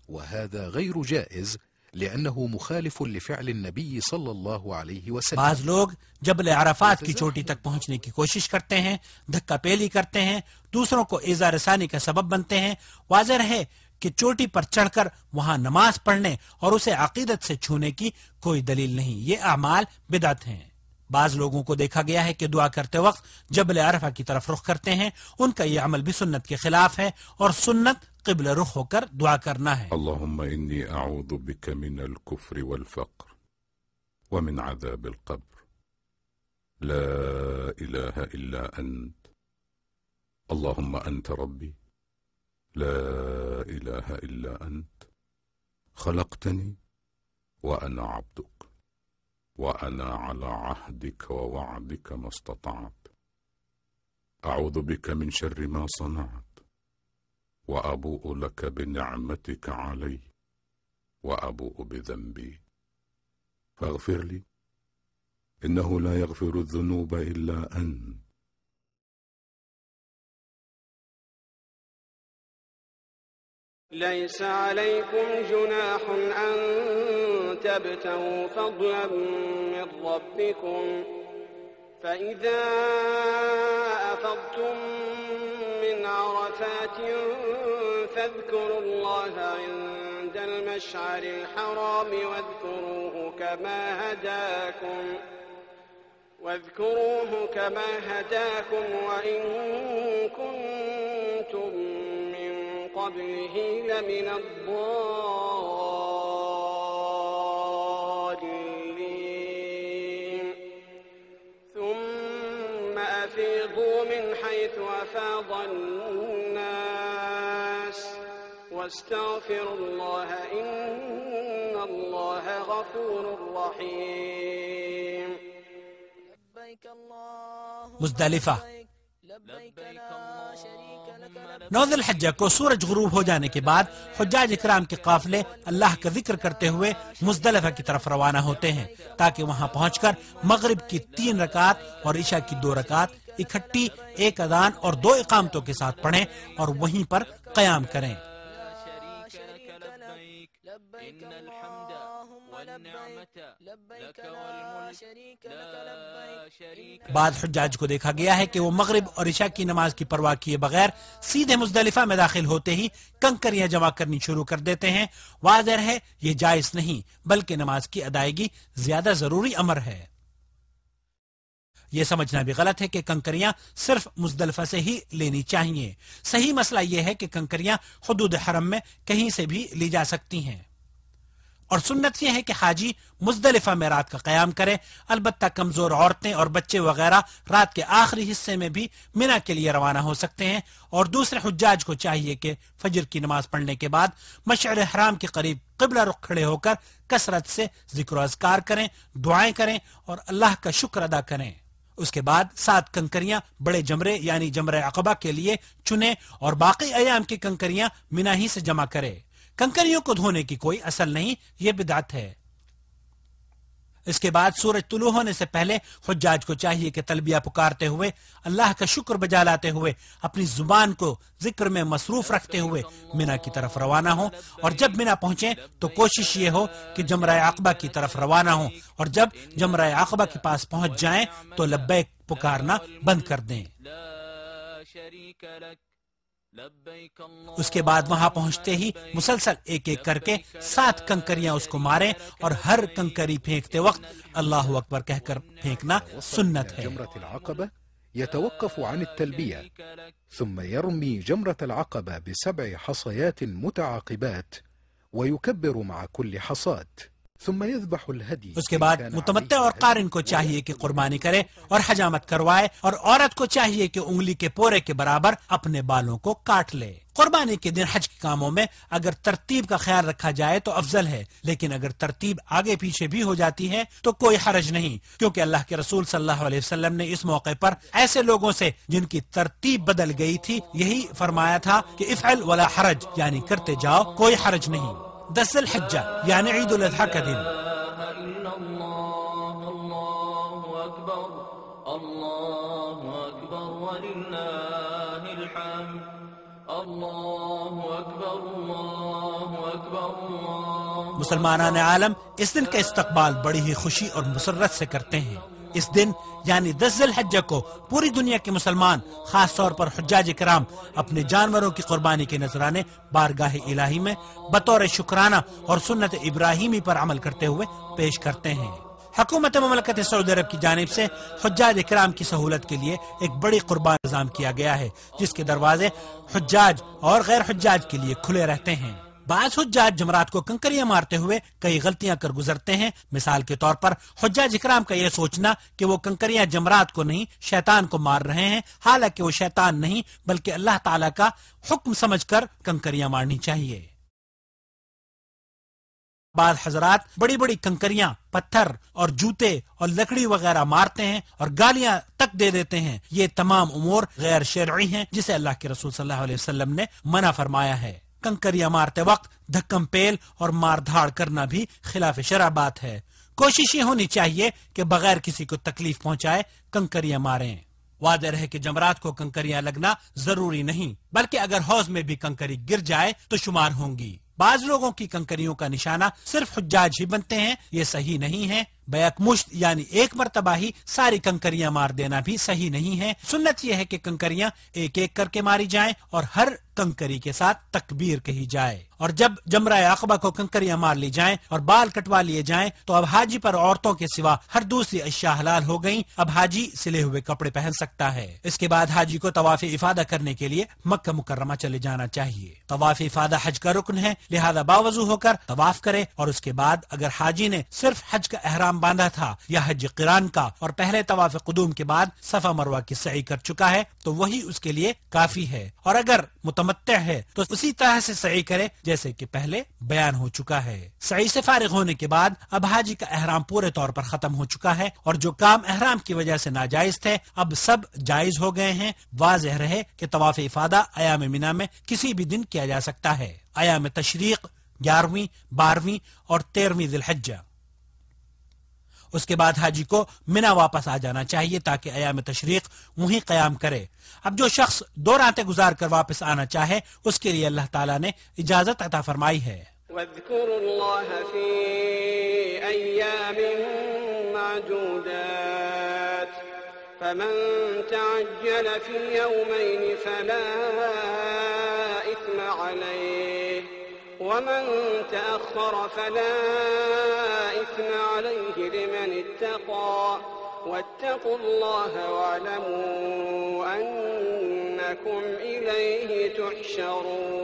وهذا غير جائز لأنه مخالف لفعل النبي صلى الله عليه وسلم۔ بعض لوگ جبل عرفات کی چوٹی تک پہنچنے کی کوشش کرتے ہیں، دھکا پیلی کرتے ہیں، دوسروں کو ایذا رسانی کا سبب بنتے ہیں۔ واضح رہے کہ چوٹی پر چڑھ کر وہاں نماز پڑھنے اور اسے عقیدت سے چھونے کی کوئی دلیل نہیں، یہ اعمال بدعت ہیں۔ بعض لوگوں کو دیکھا گیا ہے کہ دعا کرتے وقت جبل عرفہ کی طرف رخ کرتے ہیں، ان کا یہ عمل بھی سنت کے خلاف ہے، اور سنت قبل رخ ہو کر دعا کرنا ہے۔ اللهم إني أعوذ بك من الكفر والفقر ومن عذاب القبر لا إله إلا أنت اللهم أنت ربي لا إله إلا أنت خلقتني وأنا عبدك وأنا على عهدك ووعدك ما استطعت أعوذ بك من شر ما صنعت وأبوء لك بنعمتك علي وأبوء بذنبي فاغفر لي إنه لا يغفر الذنوب إلا أنت. ليس عليكم جناح أن تبتغوا فضلا من ربكم فإذا أفضتم من عرفات فاذكروا الله عند المشعر الحرام واذكروه كما هداكم وإن كنتم من قبله لمن الضالين ثم أفيضوا من حيث أفاض الناس واستغفروا الله إن الله غفور رحيم. مزدلفہ 9 ذی الحجہ کو سورج غروب ہو جانے کے بعد حجاج اکرام کے قافلے اللہ کا ذکر کرتے ہوئے مزدلفہ کی طرف روانہ ہوتے ہیں تاکہ وہاں پہنچ کر مغرب کی 3 رکعت اور عشاء کی 2 رکعت اکٹھی 1 اذان اور 2 اقامتوں کے ساتھ پڑھیں اور وہیں پر قیام کریں. بعض حجاج کو دیکھا گیا ہے کہ وہ مغرب اور عشاء کی نماز کی پرواہ کیے بغیر سیدھے مزدلفہ میں داخل ہوتے ہی کنکریاں جمع کرنی شروع کر دیتے ہیں. واضح ہے یہ جائز نہیں بلکہ نماز کی ادائیگی زیادہ ضروری امر ہے. یہ سمجھنا بھی غلط ہے کہ کنکریاں صرف مزدلفہ سے ہی لینی چاہیے. صحیح مسئلہ یہ ہے کہ کنکریاں حدود حرم میں کہیں سے بھی لی جا سکتی ہیں اور سنت یہ ہے کہ حاجی مزدلفہ میں رات کا قیام کرے. البتہ کمزور عورتیں اور بچے وغیرہ رات کے آخری حصے میں بھی مینا کے لیے روانہ ہو سکتے ہیں اور دوسرے حجاج کو چاہیے کہ فجر کی نماز پڑھنے کے بعد مشعر حرام کے قریب قبلہ رخ کھڑے ہو کر کثرت سے ذکر و اذکار کریں، دعائیں کریں اور اللہ کا شکر ادا کریں. اس کے بعد 7 کنکریاں بڑے جمرے یعنی جمرہ عقبہ کے لیے چنیں اور باقی ایام کی کنکریاں مینا ہی سے جمع کرے. کنکریوں کو دھونے کی کوئی اصل نہیں، یہ بدعت ہے. اس کے بعد سورج طلوع ہونے سے پہلے حجاج کو چاہیے کہ تلبیہ پکارتے ہوئے اللہ کا شکر بجا لاتے ہوئے اپنی زبان کو ذکر میں مصروف رکھتے ہوئے مینا کی طرف روانہ ہوں اور جب مینا پہنچیں تو کوشش یہ ہو کہ جمرہ عقبہ کی طرف روانہ ہوں اور جب جمرہ عقبہ کے پاس پہنچ جائیں تو لبیک پکارنا بند کر دیں. اس کے بعد وہاں پہنچتے ہی مسلسل ایک ایک کر کے 7 کنکریاں اس کو ماریں اور ہر کنکری پھینکتے وقت اللہ اکبر کہہ کر پھینکنا سنت ہے. جمرة العقبة يتوقف عن التلبية ثم يرمي جمرة العقبة ب7 حصيات متعاقبات ويكبر مع كل حصاة ثم يذبح الهدي. اس کے بعد متمتع اور قارن کو چاہیے کہ قربانی کرے اور حجامت کروائے اور عورت کو چاہیے کہ انگلی کے پورے کے برابر اپنے بالوں کو کاٹ لے. قربانی کے دن حج کے کاموں میں اگر ترتیب کا خیال رکھا جائے تو افضل ہے، لیکن اگر ترتیب آگے پیچھے بھی ہو جاتی ہے تو کوئی حرج نہیں، کیونکہ اللہ کے رسول صلی اللہ علیہ وسلم نے اس موقع پر ایسے لوگوں سے جن کی ترتیب بدل گئی تھی یہی فرمایا تھا کہ افعل ولا حرج، یعنی کرتے جاؤ کوئی حرج نہیں. 10 ذی الحجہ یعنی عید الاضحیٰ کا دن. مسلمانان عالم اس دن کا استقبال بڑی ہی خوشی اور مسرت سے کرتے ہیں. اس دن یعنی 10 ذی الحجہ کو پوری دنیا کے مسلمان خاص طور پر حجاج کرام اپنے جانوروں کی قربانی کے نذرانے بارگاہ الہی میں بطور شکرانہ اور سنت ابراہیمی پر عمل کرتے ہوئے پیش کرتے ہیں. حکومت مملکت سعودی عرب کی جانب سے حجاج اکرام کی سہولت کے لیے ایک بڑی قربان نظام کیا گیا ہے جس کے دروازے حجاج اور غیر حجاج کے لیے کھلے رہتے ہیں. بعض حجاج جمرات کو کنکریاں مارتے ہوئے کئی غلطیاں کر گزرتے ہیں. مثال کے طور پر حجاج اکرام کا یہ سوچنا کہ وہ کنکریاں جمرات کو نہیں شیطان کو مار رہے ہیں، حالانکہ وہ شیطان نہیں بلکہ اللہ تعالیٰ کا حکم سمجھ کر کنکریاں مارنی چاہیے. بعض حضرات بڑی بڑی کنکریاں، پتھر اور جوتے اور لکڑی وغیرہ مارتے ہیں اور گالیاں تک دے دیتے ہیں. یہ تمام امور غیر شرعی ہیں جسے اللہ کے رسول صلی اللہ علیہ وسلم نے منع فرمایا ہے. کنکریاں مارتے وقت دھکم پیل اور مار دھاڑ کرنا بھی خلاف شرع بات ہے۔ کوشش یہ ہونی چاہیے کہ بغیر کسی کو تکلیف پہنچائے کنکریاں ماریں۔ واضح ہے کہ جمرات کو کنکریاں لگنا ضروری نہیں، بلکہ اگر حوض میں بھی کنکری گر جائے تو شمار ہوں گی۔ بعض لوگوں کی کنکریوں کا نشانہ صرف حجاج ہی بنتے ہیں، یہ صحیح نہیں ہے۔ بیک مشت یعنی ایک مرتبہ ہی ساری کنکریاں مار دینا بھی صحیح نہیں ہے۔ سنت یہ ہے کہ کنکریاں ایک ایک کر کے ماری جائیں اور ہر کنکری کے ساتھ تکبیر کہی جائے۔ اور جب جمرہ عقبہ کو کنکریاں مار لی جائیں اور بال کٹوا لیے جائیں تو اب حاجی پر عورتوں کے سوا ہر دوسری اشیاء حلال ہو گئیں۔ اب حاجی سلے ہوئے کپڑے پہن سکتا ہے۔ اس کے بعد حاجی کو طواف افادہ کرنے کے لیے مکہ مکرمہ چلے جانا چاہیے۔ طواف افادہ حج کا رکن ہے، لہذا باوضو ہو کر طواف کرے، اور اس کے بعد اگر حاجی نے صرف حج کا احرام باندھا تھا یا حج قران کا اور پہلے طواف قدوم کے بعد صفا مروہ کی سعی کر چکا ہے تو وہی اس کے لیے کافی ہے، اور اگر متمتع ہے تو اسی طرح سے سعی کرے جیسے کہ پہلے بیان ہو چکا ہے۔ سعی سے فارغ ہونے کے بعد اب حاجی کا احرام پورے طور پر ختم ہو چکا ہے، اور جو کام احرام کی وجہ سے ناجائز تھے اب سب جائز ہو گئے ہیں۔ واضح رہے کہ طواف افادہ ایام مینا میں کسی بھی دن کیا جا سکتا ہے۔ ایام تشریق 11ویں، 12ویں اور 13ویں ذی الحجہ۔ اس کے بعد حاجی کو منا واپس آ جانا چاہیے تاکہ ایام تشریق وہیں قیام کرے۔ اب جو شخص 2 راتیں گزار کر واپس آنا چاہے اس کے لیے اللہ تعالیٰ نے اجازت عطا فرمائی ہے۔ واذكروا الله في أيام معدودات فمن تعجل في يومين فلا إثم عليه ومن تأخر فلا إثم عليه لمن اتقى واتقوا الله واعلموا أنكم إليه تحشرون۔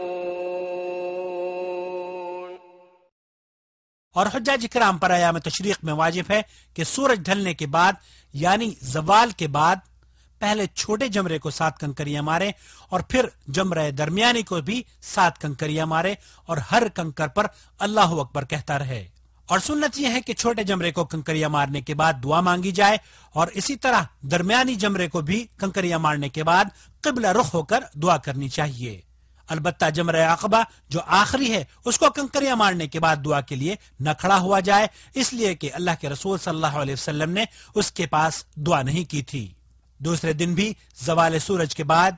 اور حجاج کرام پر ایام تشریق میں واجب ہے کہ سورج ڈھلنے کے بعد یعنی زوال کے بعد پہلے چھوٹے جمرے کو 7 کنکریاں مارے اور پھر جمرہ درمیانی کو بھی 7 کنکریاں مارے اور ہر کنکر پر اللہ اکبر کہتا رہے۔ اور سنت یہ ہے کہ چھوٹے جمرے کو کنکریاں مارنے کے بعد دعا مانگی جائے، اور اسی طرح درمیانی جمرے کو بھی کنکریاں مارنے کے بعد قبلہ رخ ہو کر دعا کرنی چاہیے۔ البتہ جمرہ عقبہ جو آخری ہے اس کو کنکریاں مارنے کے بعد دعا کے لیے نہ کھڑا ہوا جائے، اس لیے کہ اللہ کے رسول صلی اللہ علیہ وسلم نے اس کے پاس دعا نہیں کی تھی۔ دوسرے دن بھی زوال سورج کے بعد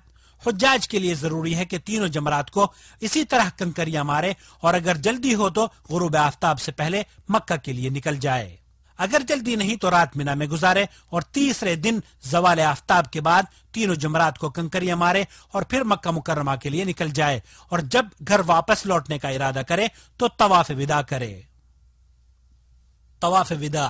حجاج کے لیے ضروری ہے کہ تینوں جمرات کو اسی طرح کنکریاں مارے، اور اگر جلدی ہو تو غروب آفتاب سے پہلے مکہ کے لیے نکل جائے۔ اگر جلدی نہیں تو رات مینا میں گزارے اور تیسرے دن زوال آفتاب کے بعد تینوں جمرات کو کنکریاں مارے اور پھر مکہ مکرمہ کے لیے نکل جائے، اور جب گھر واپس لوٹنے کا ارادہ کرے تو طواف وداع کرے۔ طواف وداع۔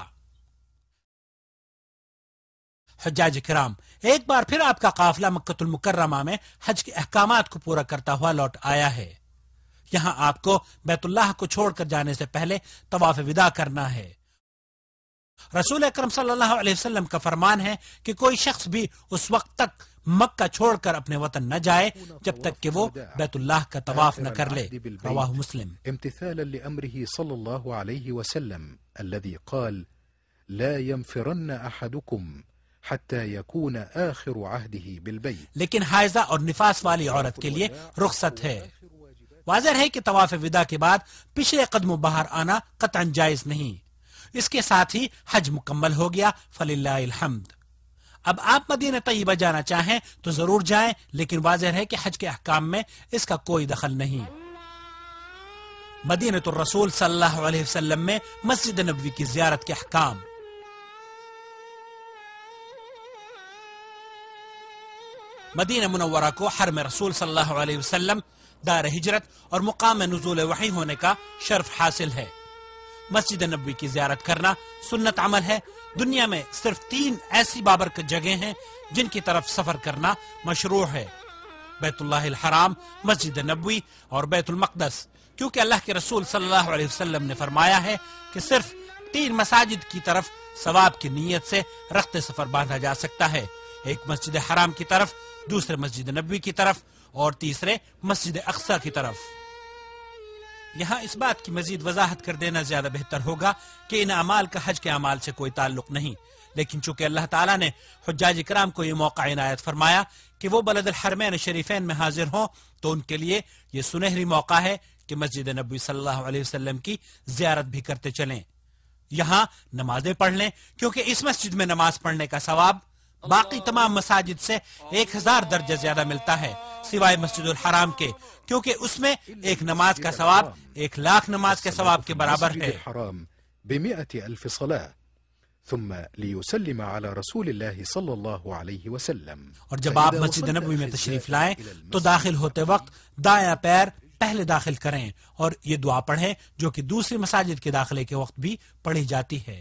حجاج کرام، ایک بار پھر آپ کا قافلہ مکہ المکرمہ میں حج کے احکامات کو پورا کرتا ہوا لوٹ آیا ہے۔ یہاں آپ کو بیت اللہ کو چھوڑ کر جانے سے پہلے طواف وداع کرنا ہے۔ رسول اکرم صلی اللہ علیہ وسلم کا فرمان ہے کہ کوئی شخص بھی اس وقت تک مکہ چھوڑ کر اپنے وطن نہ جائے جب تک کہ وہ بیت اللہ کا طواف نہ کر لے۔ رواہ مسلم۔ امتثالا لأمره صلى الله عليه وسلم الذي قال لا ينفرن أحدكم حتى يكون آخر عهده بالبيت۔ لیکن حائضہ اور نفاس والی عورت کے لیے رخصت ہے۔ واضح ہے کہ طواف وداع کے بعد پچھلے قدموں باہر آنا قطعا جائز نہیں۔ اس کے ساتھ ہی حج مکمل ہو گیا، فللہ الحمد۔ اب آپ مدینہ طیبہ جانا چاہیں تو ضرور جائیں، لیکن واضح ہے کہ حج کے احکام میں اس کا کوئی دخل نہیں۔ مدینہ الرسول صلی اللہ علیہ وسلم میں مسجد نبوی کی زیارت کے احکام۔ مدینہ منورہ کو حرم رسول صلی اللہ علیہ وسلم، دار ہجرت اور مقام نزول وحی ہونے کا شرف حاصل ہے۔ مسجد نبوی کی زیارت کرنا سنت عمل ہے۔ دنیا میں صرف 3 ایسی بابرکت جگہیں ہیں جن کی طرف سفر کرنا مشروع ہے: بیت اللہ الحرام، مسجد نبوی اور بیت المقدس، کیونکہ اللہ کے رسول صلی اللہ علیہ وسلم نے فرمایا ہے کہ صرف 3 مساجد کی طرف ثواب کی نیت سے رخت سفر باندھا جا سکتا ہے، ایک مسجد حرام کی طرف، دوسرے مسجد نبوی کی طرف اور تیسرے مسجد اقصی کی طرف۔ یہاں اس بات کی مزید وضاحت کر دینا زیادہ بہتر ہوگا کہ ان اعمال کا حج کے اعمال سے کوئی تعلق نہیں، لیکن چونکہ اللہ تعالیٰ نے حجاج کرام کو یہ موقع عنایت فرمایا کہ وہ بلد الحرمین شریفین میں حاضر ہوں، تو ان کے لیے یہ سنہری موقع ہے کہ مسجد نبوی صلی اللہ علیہ وسلم کی زیارت بھی کرتے چلیں، یہاں نمازیں پڑھ لیں، کیونکہ اس مسجد میں نماز پڑھنے کا ثواب باقی تمام مساجد سے 1000 درجہ زیادہ ملتا ہے، سوائے مسجد الحرام کے، کیونکہ اس میں ایک نماز کا ثواب 1,00,000 نماز کے ثواب کے برابر ہے۔ ب100,000 صلاة ثم ليسلم على رسول الله صلى الله عليه وسلم۔ اور جب آپ مسجد نبوی میں تشریف لائیں تو داخل ہوتے وقت دایاں پیر پہلے داخل کریں اور یہ دعا پڑھیں جو کہ دوسری مساجد کے داخلے کے وقت بھی پڑھی جاتی ہے۔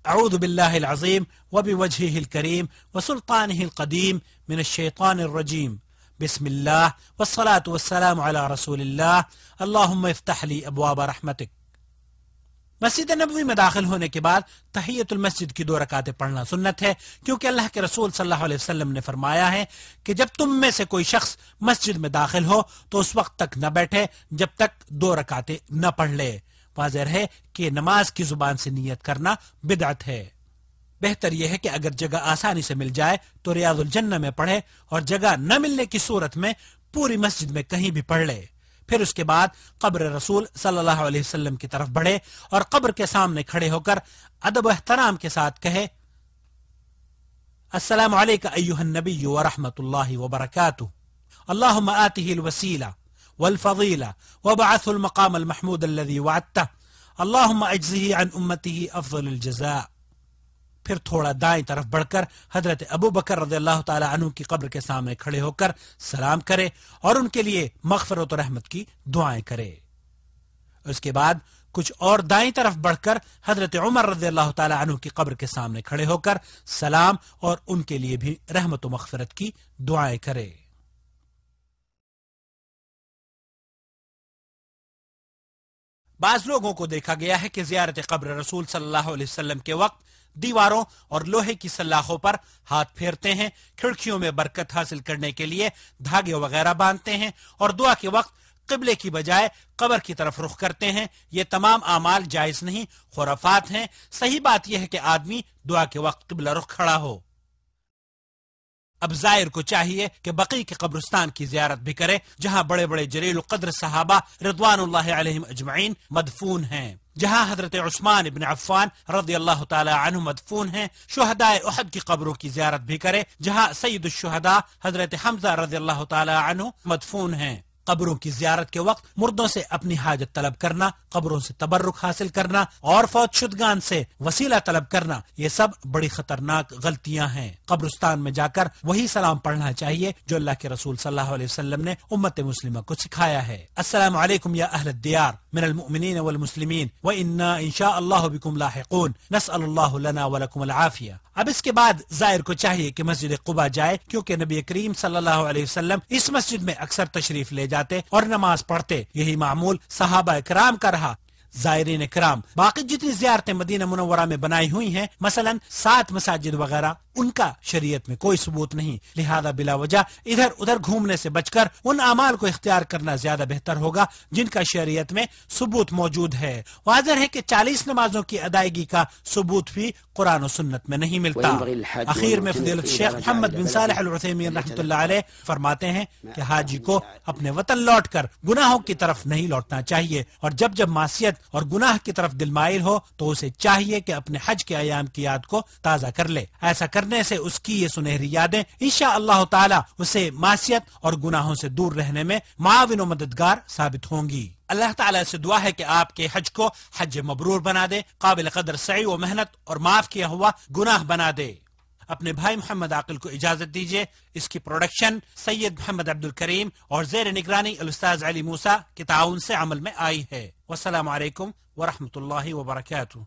اعوذ باللہ العظیم وبوجہہ الکریم وسلطانہ القدیم من الشیطان الرجیم، بسم اللہ والصلاة والسلام علی رسول اللہ، اللہم افتح لی ابواب رحمتک۔ مسجد نبوی میں داخل ہونے کے بعد تحیت المسجد کی 2 رکعتیں پڑھنا سنت ہے، کیونکہ اللہ کے رسول صلی اللہ علیہ وسلم نے فرمایا ہے کہ جب تم میں سے کوئی شخص مسجد میں داخل ہو تو اس وقت تک نہ بیٹھے جب تک 2 رکعتیں نہ پڑھ لے۔ واضح ہے کہ نماز کی زبان سے نیت کرنا بدعت ہے۔ بہتر یہ ہے کہ اگر جگہ آسانی سے مل جائے تو ریاض الجنہ میں پڑھے، اور جگہ نہ ملنے کی صورت میں پوری مسجد میں کہیں بھی پڑھ لے۔ پھر اس کے بعد قبر رسول صلی اللہ علیہ وسلم کی طرف بڑھے اور قبر کے سامنے کھڑے ہو کر ادب و احترام کے ساتھ کہے، السلام علیک ایھا النبی ورحمۃ اللہ وبرکاتہ، اللہم آتہ الوسیلہ والفضیلہ وابعثہ المقام المحمود الذی وعدتہ، اللہم اجزہ عن امتہ افضل الجزاء۔ پھر تھوڑا دائیں طرف بڑھ کر حضرت ابو بکر رضی اللہ تعالی عنہ کی قبر کے سامنے کھڑے ہو کر سلام کرے اور ان کے لیے مغفرت و رحمت کی دعائیں کرے۔ اس کے بعد کچھ اور دائیں طرف بڑھ کر حضرت عمر رضی اللہ تعالی عنہ کی قبر کے سامنے کھڑے ہو کر سلام اور ان کے لیے بھی رحمت و مغفرت کی دعائیں کرے۔ بعض لوگوں کو دیکھا گیا ہے کہ زیارت قبر رسول صلی اللہ علیہ وسلم کے وقت دیواروں اور لوہے کی سلاخوں پر ہاتھ پھیرتے ہیں، کھڑکیوں میں برکت حاصل کرنے کے لیے دھاگے وغیرہ باندھتے ہیں، اور دعا کے وقت قبلے کی بجائے قبر کی طرف رخ کرتے ہیں۔ یہ تمام اعمال جائز نہیں، خرافات ہیں۔ صحیح بات یہ ہے کہ آدمی دعا کے وقت قبلہ رخ کھڑا ہو۔ اب زائر کو چاہیے کہ بقیع کے قبرستان کی زیارت بھی کرے، جہاں بڑے بڑے جلیل القدر صحابہ رضوان اللہ علیہم اجمعین مدفون ہیں، جہاں حضرت عثمان ابن عفان رضی اللہ تعالی عنہ مدفون ہیں۔ شہداء احد کی قبروں کی زیارت بھی کرے، جہاں سید الشہداء حضرت حمزہ رضی اللہ تعالی عنہ مدفون ہیں۔ قبروں کی زیارت کے وقت مردوں سے اپنی حاجت طلب کرنا، قبروں سے تبرک حاصل کرنا اور فوت شدگان سے وسیلہ طلب کرنا، یہ سب بڑی خطرناک غلطیاں ہیں۔ قبرستان میں جا کر وہی سلام پڑھنا چاہیے جو اللہ کے رسول صلی اللہ علیہ وسلم نے امت مسلمہ کو سکھایا ہے۔ السلام علیکم یا اہل الدیار من المؤمنین والمسلمین وإنا ان شاء اللہ بکم لاحقون، نسأل اللہ لنا ولکم العافیہ۔ اب اس کے بعد زائر کو چاہیے کہ مسجد قباء جائے، کیونکہ نبی کریم صلی اللہ علیہ وسلم اس مسجد میں اکثر تشریف لے جاتے اور نماز پڑھتے۔ یہی معمول صحابہ کرام کا رہا۔ زائرین کرام باقی جتنی زیارتیں مدینہ منورہ میں بنائی ہوئی ہیں، مثلا 7 مساجد وغیرہ، ان کا شریعت میں کوئی ثبوت نہیں، لہذا بلا وجہ ادھر ادھر گھومنے سے بچ کر ان اعمال کو اختیار کرنا زیادہ بہتر ہوگا جن کا شریعت میں ثبوت موجود ہے۔ واضح ہے کہ 40 نمازوں کی ادائیگی کا ثبوت بھی قرآن و سنت میں نہیں ملتا۔ اخیر میں فضیلت شیخ محمد بن صالح العثیمین رحمۃ اللہ علیہ فرماتے ہیں کہ حاجی کو اپنے وطن لوٹ کر گناہوں کی طرف نہیں لوٹنا چاہیے، اور جب جب معصیت اور گناہ کی طرف دل مائل ہو تو اسے چاہیے کہ اپنے حج کے ایام کی یاد کو تازہ کر لے۔ ایسا کرنے سے اس کی یہ سنہری یادیں انشاءاللہ تعالی اسے معصیت اور گناہوں سے دور رہنے میں معاون و مددگار ثابت ہوں گی۔ اللہ تعالیٰ سے دعا ہے کہ آپ کے حج کو حج مبرور بنا دے، قابل قدر سعی و محنت اور معاف کیا ہوا گناہ بنا دے۔ اپنے بھائی محمد عاقل کو اجازت دیجیے۔ اس کی پروڈکشن سید محمد عبد الکریم اور زیر نگرانی الاستاذ علی موسیٰ کے تعاون سے عمل میں آئی ہے۔ والسلام علیکم ورحمۃ اللہ وبرکاتہ۔